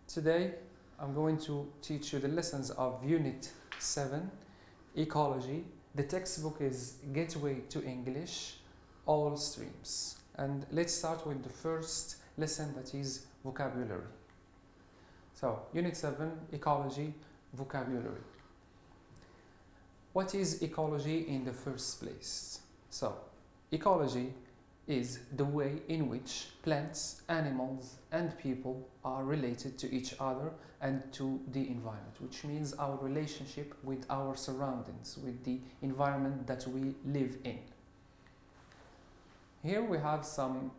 Today I'm going to teach you the lessons of Unit 7, Ecology. The textbook is Gateway to English, All Streams. And let's start with the first lesson, that is vocabulary. So, Unit 7, Ecology, Vocabulary. What is ecology in the first place? So, ecology is the way in which plants, animals and people are related to each other and to the environment, which means our relationship with our surroundings, with the environment that we live in. Here we have some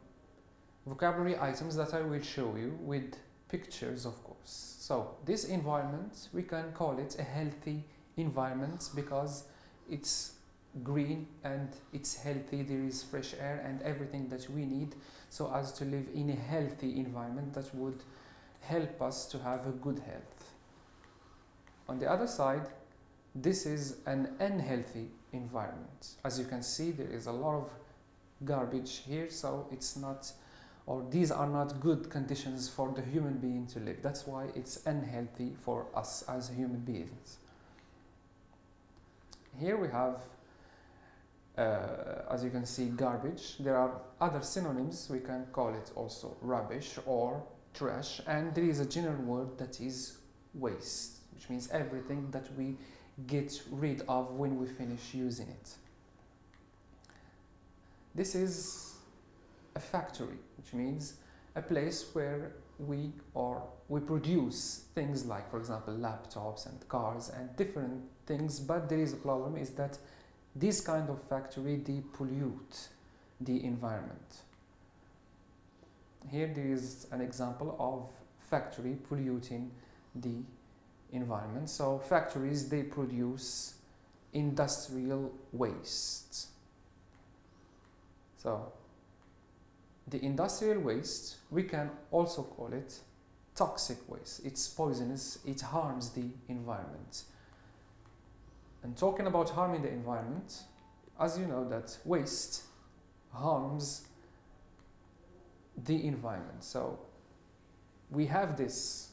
vocabulary items that I will show you with pictures, of course. So this environment, we can call it a healthy environment because it's green and it's healthy, there is fresh air and everything that we need so as to live in a healthy environment that would help us to have a good health. On the other side, this is an unhealthy environment. As you can see, there is a lot of garbage here, so it's not, or these are not good conditions for the human being to live. That's why it's unhealthy for us as human beings. Here we have as you can see, garbage. There are other synonyms. We can call it also rubbish or trash, and there is a general word that is waste, which means everything that we get rid of when we finish using it. This is a factory, which means a place where we produce things like, for example, laptops and cars and different things, but there is a problem, is that this kind of factory, they pollute the environment. Here there is an example of factory polluting the environment. So factories, they produce industrial waste. So the industrial waste, we can also call it toxic waste. It's poisonous, it harms the environment. And talking about harming the environment, as you know that waste harms the environment. So we have this,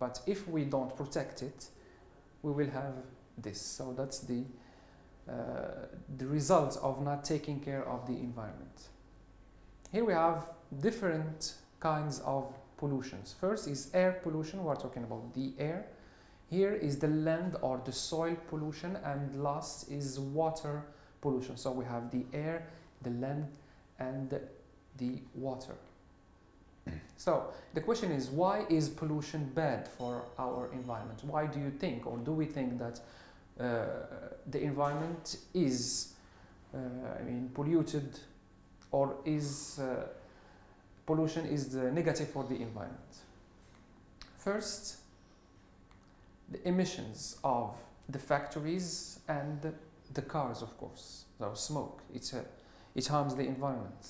but if we don't protect it, we will have this. So that's the result of not taking care of the environment. Here we have different kinds of pollutions. First is air pollution. We're talking about the air. Here is the land or the soil pollution, and last is water pollution. So we have the air, the land and the water. So the question is, why is pollution bad for our environment? Why do you think, or do we think that the environment is polluted, or is pollution is negative for the environment? First, the emissions of the factories and the cars, of course. So smoke, it harms the environment.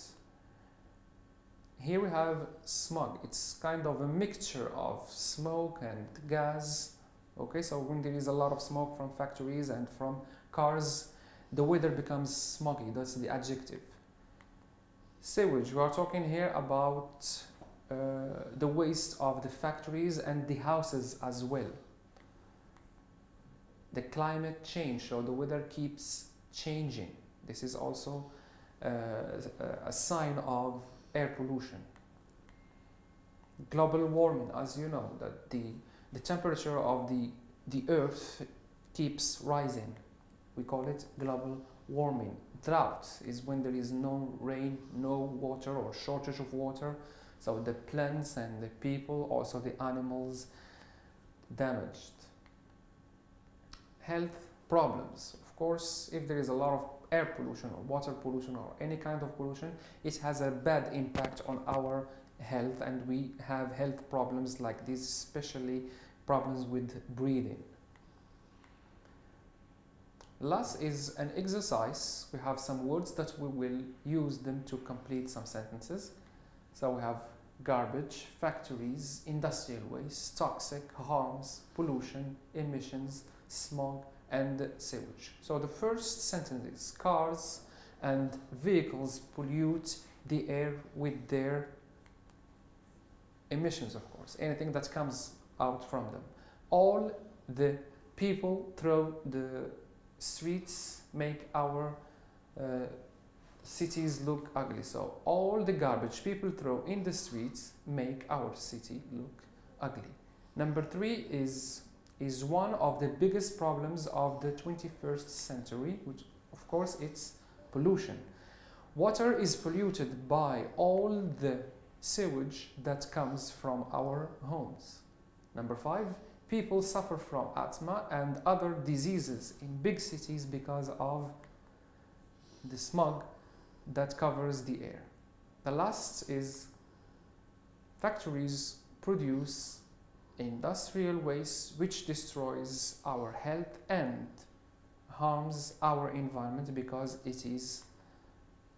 Here we have smog. It's kind of a mixture of smoke and gas. Okay, so when there is a lot of smoke from factories and from cars, the weather becomes smoggy. That's the adjective. Sewage, we are talking here about the waste of the factories and the houses as well. The climate change, so the weather keeps changing. This is also a sign of air pollution. Global warming, as you know, that the temperature of the earth keeps rising. We call it global warming. Drought is when there is no rain, no water, or shortage of water. So the plants and the people, also the animals, damaged. Health problems. Of course, if there is a lot of air pollution or water pollution or any kind of pollution, it has a bad impact on our health, and we have health problems like this, especially problems with breathing. Last is an exercise. We have some words that we will use them to complete some sentences. So we have garbage, factories, industrial waste, toxic, harms, pollution, emissions, smog and sewage. So the first sentence is cars and vehicles pollute the air with their emissions, of course, anything that comes out from them. All the people through the streets make our cities look ugly. So all the garbage people throw in the streets make our city look ugly. Number 3 is one of the biggest problems of the 21st century, which of course it's pollution. Water is polluted by all the sewage that comes from our homes. Number 5, people suffer from asthma and other diseases in big cities because of the smog that covers the air. The last is factories produce industrial waste which destroys our health and harms our environment because it is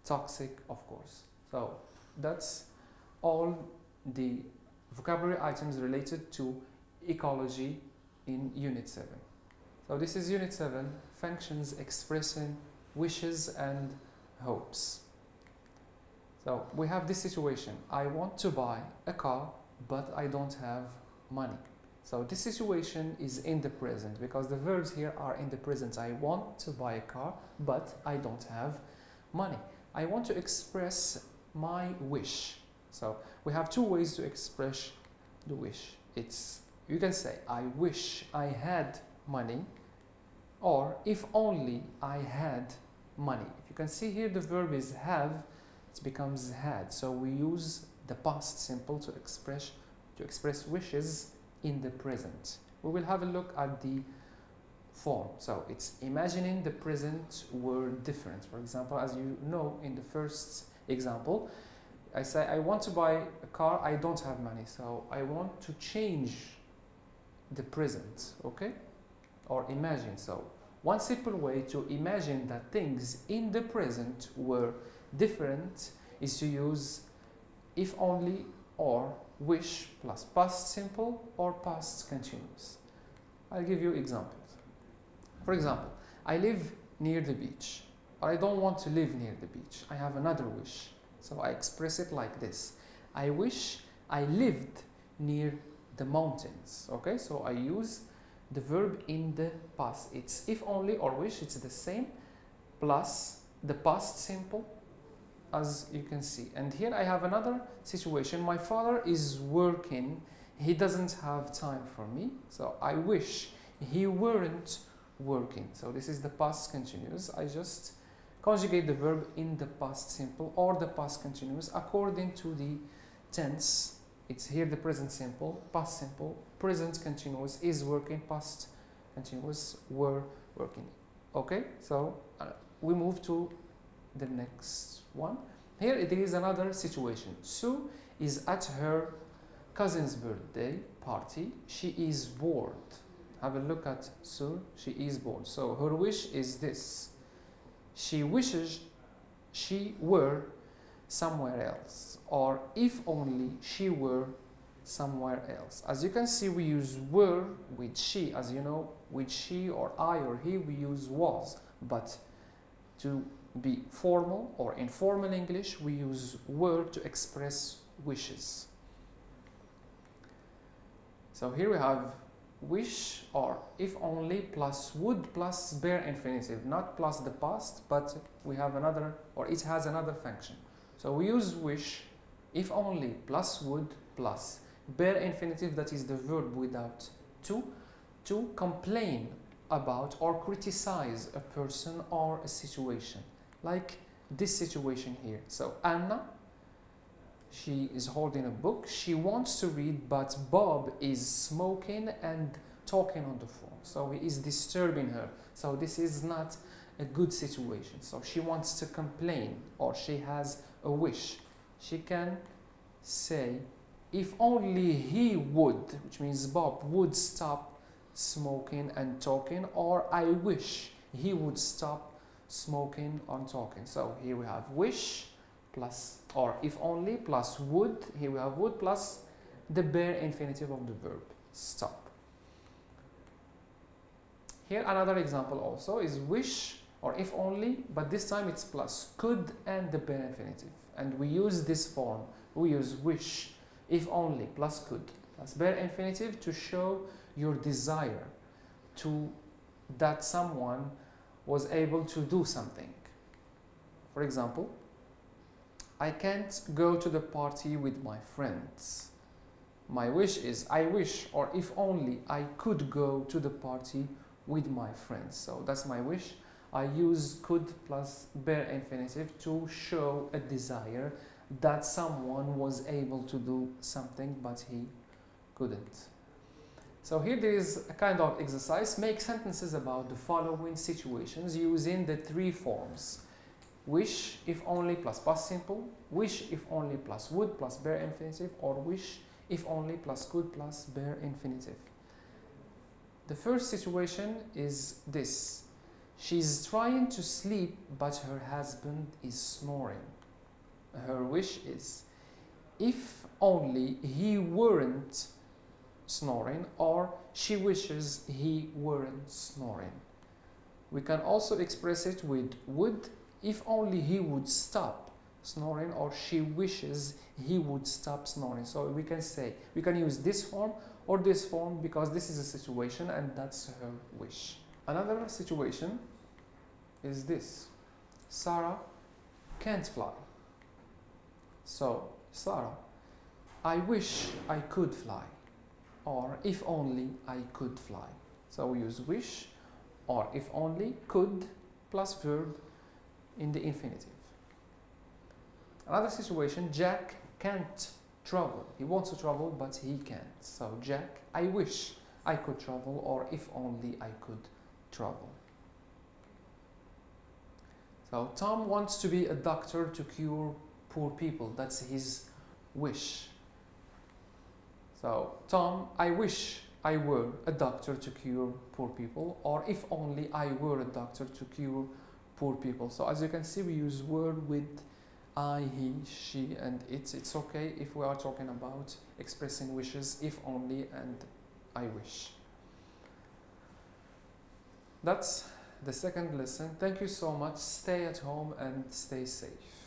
toxic, of course. So that's all the vocabulary items related to ecology in Unit 7. So this is Unit 7, functions, expressing wishes and hopes. So we have this situation. I want to buy a car, but I don't have money. So this situation is in the present because the verbs here are in the present. I want to buy a car, but I don't have money. I want to express my wish. So we have 2 ways to express the wish. You can say, I wish I had money, or if only I had money. If you can see here, the verb is have, it becomes had. So we use the past simple to express wishes in the present. We will have a look at the form. So it's imagining the present were different. For example, as you know in the first example, I say I want to buy a car, I don't have money. So I want to change the present, okay? Or imagine. So one simple way to imagine that things in the present were different is to use if only or wish plus past simple or past continuous. I'll give you examples. For example, I live near the beach, or I don't want to live near the beach. I have another wish. So I express it like this. I wish I lived near the mountains. Okay, so I use the verb in the past. It's if only or wish, it's the same, plus the past simple, as you can see. And here I have another situation. My father is working. He doesn't have time for me. So I wish he weren't working. So this is the past continuous. I just conjugate the verb in the past simple or the past continuous according to the tense. It's here the present simple, past simple, present continuous is working, past continuous were working. Okay, so we move to the next one. Here it is another situation. Sue is at her cousin's birthday party. She is bored. Have a look at Sue. She is bored. So her wish is this. She wishes she were somewhere else, or if only she were somewhere else. As you can see, we use were with she. As you know, with she or I or he, we use was. But to be formal or informal English, we use were to express wishes. So here we have wish or if only plus would plus bare infinitive, not plus the past, but we have another, or it has another function. So we use wish, if only plus would plus bare infinitive, that is the verb without to complain about or criticize a person or a situation, like this situation here. So Anna, she is holding a book. She wants to read, but Bob is smoking and talking on the phone. So he is disturbing her. So this is not a good situation. So she wants to complain, or she has a wish. She can say, if only he would, which means Bob would stop smoking and talking, or I wish he would stop smoking and talking. So here we have wish plus, or if only plus would. Here we have would plus the bare infinitive of the verb stop. Here another example also is wish or if only, but this time it's plus could and the bare infinitive, and we use this form. We use wish if only plus could plus bare infinitive to show your desire to that someone was able to do something. For example, I can't go to the party with my friends. My wish is I wish, or if only I could go to the party with my friends. So that's my wish. I use could plus bare infinitive to show a desire that someone was able to do something but he couldn't. So here there is a kind of exercise. Make sentences about the following situations using the three forms: wish, if only plus past simple, wish, if only plus would plus bare infinitive, or wish, if only plus could plus bare infinitive. The first situation is this. She's trying to sleep, but her husband is snoring. Her wish is, if only he weren't snoring, or she wishes he weren't snoring. We can also express it with would, if only he would stop snoring, or she wishes he would stop snoring. So we can use this form or this form because this is a situation and that's her wish. Another situation is this. Sarah can't fly. So Sarah, I wish I could fly, or if only I could fly. So we use wish or if only, could plus verb in the infinitive. Another situation, Jack can't travel. He wants to travel, but he can't. So Jack, I wish I could travel, or if only I could travel. So Tom wants to be a doctor to cure poor people. That's his wish. So Tom, I wish I were a doctor to cure poor people, or if only I were a doctor to cure poor people. So as you can see, we use word with I, he, she, and it's okay if we are talking about expressing wishes, if only and I wish. That's the second lesson. Thank you so much. Stay at home and stay safe.